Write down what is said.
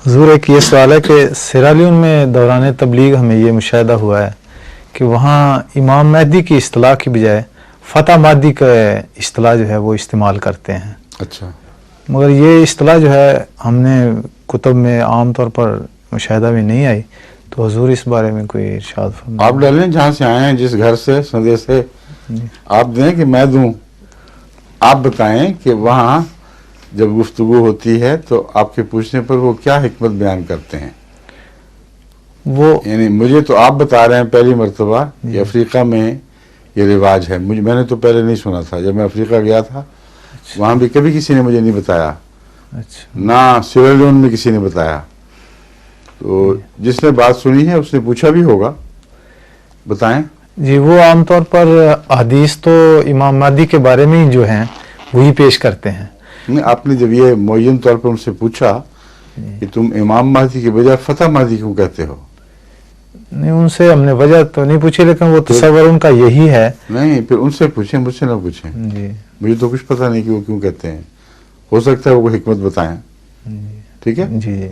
حضور ایک یہ سوال ہے کہ سیرالیون میں دوران تبلیغ ہمیں یہ مشاہدہ ہوا ہے کہ وہاں امام مہدی کی اصطلاح کی بجائے فتح مہدی کا اصطلاح جو ہے وہ استعمال کرتے ہیں. اچھا. مگر یہ اصطلاح جو ہے ہم نے کتب میں عام طور پر مشاہدہ میں نہیں آئی، تو حضور اس بارے میں کوئی ارشاد فرمائیں. آپ ڈالیں جہاں سے آئے ہیں، جس گھر سے سندے سے آپ دیں کہ میں دوں. آپ بتائیں کہ وہاں جب گفتگو ہوتی ہے تو آپ کے پوچھنے پر وہ کیا حکمت بیان کرتے ہیں. وہ یعنی مجھے تو آپ بتا رہے ہیں پہلی مرتبہ کہ افریقہ میں یہ رواج ہے. میں نے تو پہلے نہیں سنا تھا. جب میں افریقہ گیا تھا وہاں بھی کبھی کسی نے مجھے نہیں بتایا، اچھا نہ سیرالیون میں کسی نے بتایا. تو جس نے بات سنی ہے اس نے پوچھا بھی ہوگا. بتائیں. جی، وہ عام طور پر حدیث تو امام مہدی کے بارے میں ہی جو ہیں وہی پیش کرتے ہیں. نہیں، آپ نے جب یہ معین طور پر ان سے پوچھا کہ تم امام مہدی کے بجائے فتح مہدی کیوں کہتے ہو؟ نہیں، ان سے ہم نے وجہ تو نہیں پوچھی، لیکن وہ تصور ان کا یہی ہے. نہیں، پھر ان سے پوچھیں، مجھ سے نہ پوچھیں. جی مجھے تو کچھ پتہ نہیں کہ وہ کیوں کہتے ہیں. ہو سکتا ہے وہ کوئی حکمت بتائیں. ٹھیک ہے. جی.